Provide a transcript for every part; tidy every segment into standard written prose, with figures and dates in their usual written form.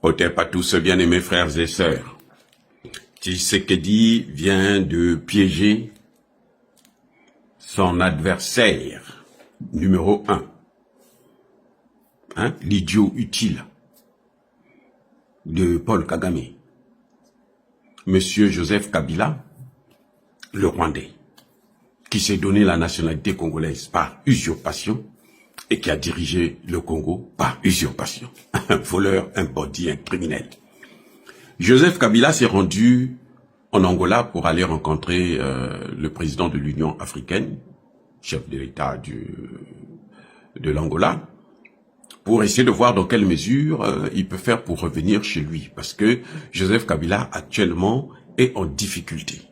Otep à tous, bien-aimés frères et sœurs. Tshisekedi vient de piéger son adversaire numéro 1, l'idiot utile de Paul Kagame, Monsieur Joseph Kabila, le Rwandais, qui s'est donné la nationalité congolaise par usurpation et qui a dirigé le Congo par usurpation. Un voleur, un bandit, un criminel. Joseph Kabila s'est rendu en Angola pour aller rencontrer le président de l'Union africaine, chef de l'État de l'Angola, pour essayer de voir dans quelle mesure il peut faire pour revenir chez lui. Parce que Joseph Kabila actuellement est en difficulté.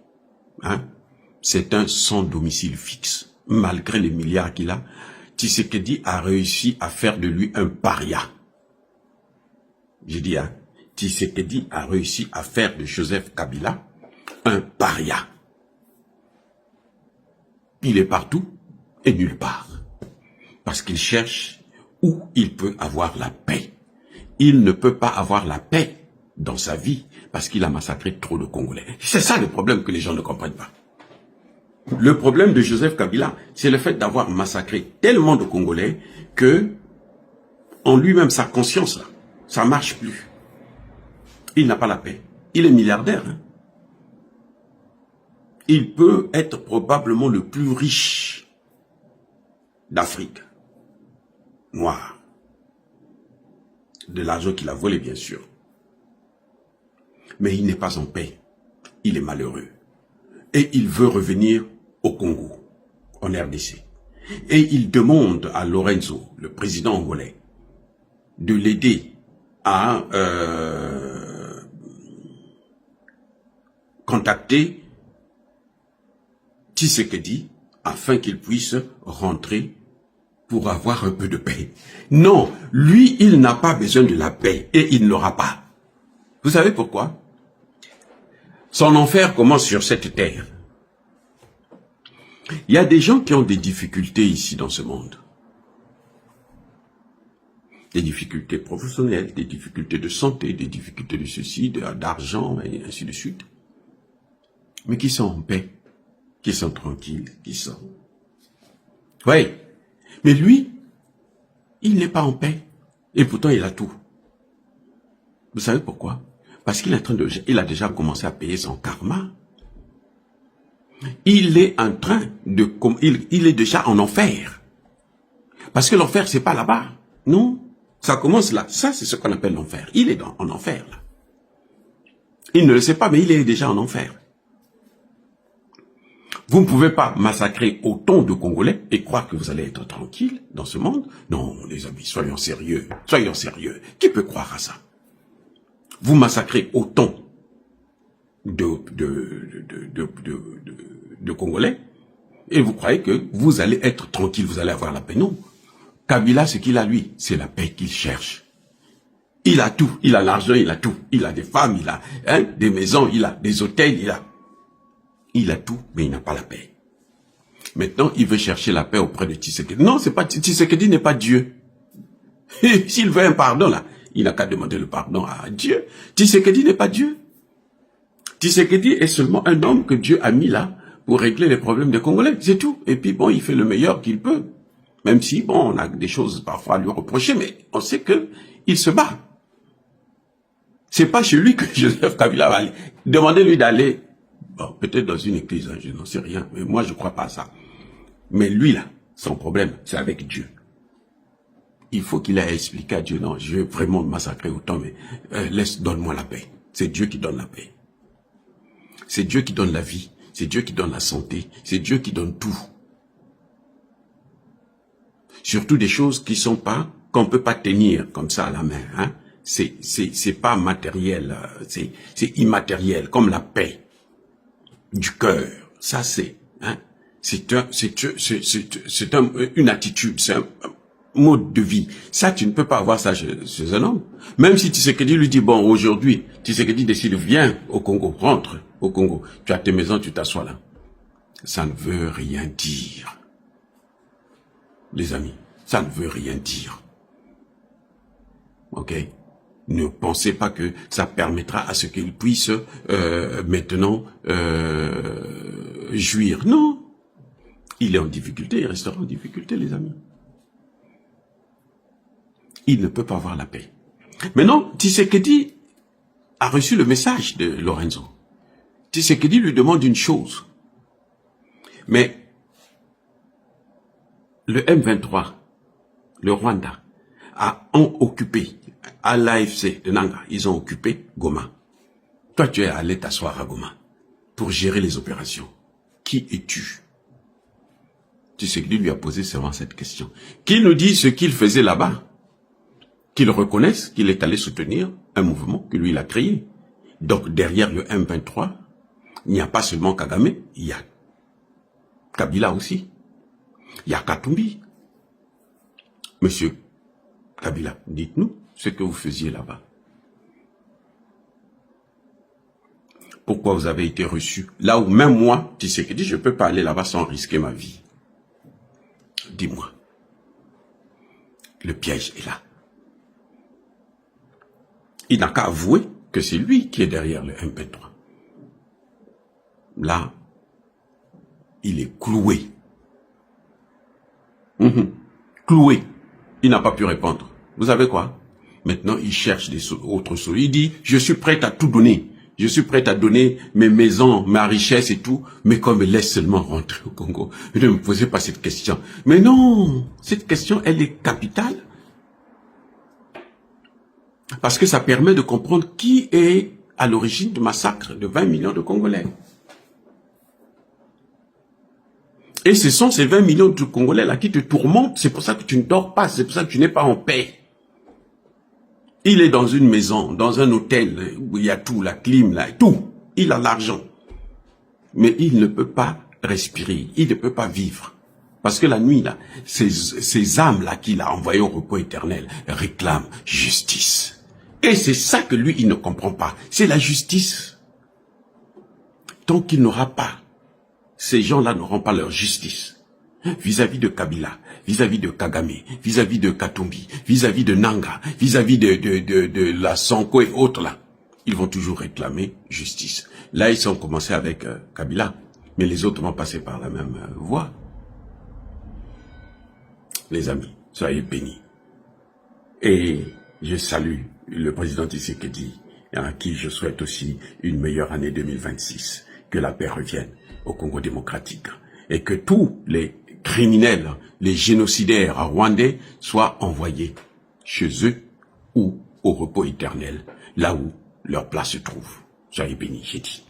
C'est un sans domicile fixe. Malgré les milliards qu'il a, Tshisekedi a réussi à faire de lui un paria. J'ai dit, Tshisekedi a réussi à faire de Joseph Kabila un paria. Il est partout et nulle part. Parce qu'il cherche où il peut avoir la paix. Il ne peut pas avoir la paix dans sa vie parce qu'il a massacré trop de Congolais. C'est ça le problème que les gens ne comprennent pas. Le problème de Joseph Kabila, c'est le fait d'avoir massacré tellement de Congolais que, en lui-même, sa conscience, là, ça ne marche plus. Il n'a pas la paix. Il est milliardaire. Il peut être probablement le plus riche d'Afrique noire. De l'argent qu'il a volé, bien sûr. Mais il n'est pas en paix. Il est malheureux. Et il veut revenir au Congo, en RDC. Et il demande à Lorenzo, le président angolais, de l'aider à contacter Tshisekedi afin qu'il puisse rentrer pour avoir un peu de paix. Non, lui, il n'a pas besoin de la paix et il ne l'aura pas. Vous savez pourquoi? Son enfer commence sur cette terre. Il y a des gens qui ont des difficultés ici dans ce monde. Des difficultés professionnelles, des difficultés de santé, des difficultés de ceci, d'argent, et ainsi de suite. Mais qui sont en paix, qui sont tranquilles, qui sont... Oui, mais lui, il n'est pas en paix. Et pourtant, il a tout. Vous savez pourquoi? Parce qu'il est en train de... Il a déjà commencé à payer son karma. Il est en train de... Il est déjà en enfer. Parce que l'enfer, c'est pas là-bas. Non. Ça commence là. Ça, c'est ce qu'on appelle l'enfer. Il est en enfer, là. Il ne le sait pas, mais il est déjà en enfer. Vous ne pouvez pas massacrer autant de Congolais et croire que vous allez être tranquille dans ce monde. Non, les amis, soyons sérieux. Soyons sérieux. Qui peut croire à ça? Vous massacrez autant de Congolais et vous croyez que vous allez être tranquille, vous allez avoir la paix. Non. Kabila, ce qu'il a, lui, c'est la paix qu'il cherche. Il a tout. Il a l'argent, il a tout. Il a des femmes, il a des maisons, il a des hôtels, il a tout, mais il n'a pas la paix. Maintenant, il veut chercher la paix auprès de Tshisekedi. Non, c'est pas Tshisekedi n'est pas Dieu. S'il veut un pardon, là, il n'a qu'à demander le pardon à Dieu. Tshisekedi n'est pas Dieu. Tshisekedi est seulement un homme que Dieu a mis là pour régler les problèmes des Congolais, c'est tout. Et puis bon, il fait le meilleur qu'il peut. Même si, bon, on a des choses parfois à lui reprocher, mais on sait que il se bat. C'est pas chez lui que Joseph Kabila va aller. Demandez-lui d'aller, bon, peut-être dans une église, je n'en sais rien, mais moi je crois pas à ça. Mais lui là, son problème, c'est avec Dieu. Il faut qu'il ait expliqué à Dieu, non, je vais vraiment massacrer autant, mais donne-moi la paix. C'est Dieu qui donne la paix. C'est Dieu qui donne la vie. C'est Dieu qui donne la santé. C'est Dieu qui donne tout. Surtout des choses qui sont pas, qu'on peut pas tenir comme ça à la main. C'est pas matériel, c'est immatériel, comme la paix du cœur. Ça c'est, une attitude, c'est un mode de vie. Ça, tu ne peux pas avoir ça chez un homme. Même si Tshisekedi lui dit, bon, aujourd'hui, Tshisekedi décide, viens au Congo, rentre au Congo. Tu as tes maisons, tu t'assois là. Ça ne veut rien dire. Les amis, ça ne veut rien dire. Ok? Ne pensez pas que ça permettra à ce qu'il puisse maintenant jouir. Non. Il est en difficulté, il restera en difficulté, les amis. Il ne peut pas avoir la paix. Maintenant, Tshisekedi a reçu le message de Lorenzo. Tshisekedi lui demande une chose. Mais le M23, le Rwanda, ont occupé, à l'AFC de Nanga, ils ont occupé Goma. Toi, tu es allé t'asseoir à Goma pour gérer les opérations. Qui es-tu? Tshisekedi lui a posé seulement cette question. Qu'il nous dise ce qu'il faisait là-bas. Qu'il reconnaisse qu'il est allé soutenir un mouvement que lui, il a créé. Donc, derrière le M23, il n'y a pas seulement Kagame, il y a Kabila aussi. Il y a Katumbi. Monsieur Kabila, dites-nous ce que vous faisiez là-bas. Pourquoi vous avez été reçu là où même moi, Tshisekedi, je ne peux pas aller là-bas sans risquer ma vie. Dis-moi. Le piège est là. Il n'a qu'à avouer que c'est lui qui est derrière le M23. Là, il est cloué. Cloué. Il n'a pas pu répondre. Vous savez quoi? Maintenant, il cherche autres solutions. Il dit, je suis prêt à tout donner. Je suis prêt à donner mes maisons, ma richesse et tout, mais qu'on me laisse seulement rentrer au Congo. Ne me posez pas cette question. Mais non, cette question, elle est capitale. Parce que ça permet de comprendre qui est à l'origine du massacre de 20 millions de Congolais. Et ce sont ces 20 millions de Congolais là qui te tourmentent. C'est pour ça que tu ne dors pas, c'est pour ça que tu n'es pas en paix. Il est dans une maison, dans un hôtel où il y a tout, la clim, là, tout. Il a l'argent. Mais il ne peut pas respirer, il ne peut pas vivre. Parce que la nuit, là, ces âmes-là qu'il a envoyées au repos éternel réclament justice. Et c'est ça que lui, il ne comprend pas. C'est la justice. Tant qu'il n'aura pas, ces gens-là n'auront pas leur justice. Vis-à-vis de Kabila, vis-à-vis de Kagame, vis-à-vis de Katumbi, vis-à-vis de Nanga, vis-à-vis de la Sanko et autres là, ils vont toujours réclamer justice. Là, ils ont commencé avec Kabila, mais les autres vont passer par la même voie. Les amis, soyez bénis. Et je salue le président Tshisekedi, à qui je souhaite aussi une meilleure année 2026. Que la paix revienne au Congo démocratique et que tous les criminels, les génocidaires rwandais soient envoyés chez eux ou au repos éternel, là où leur place se trouve. Soyez bénis, j'ai dit.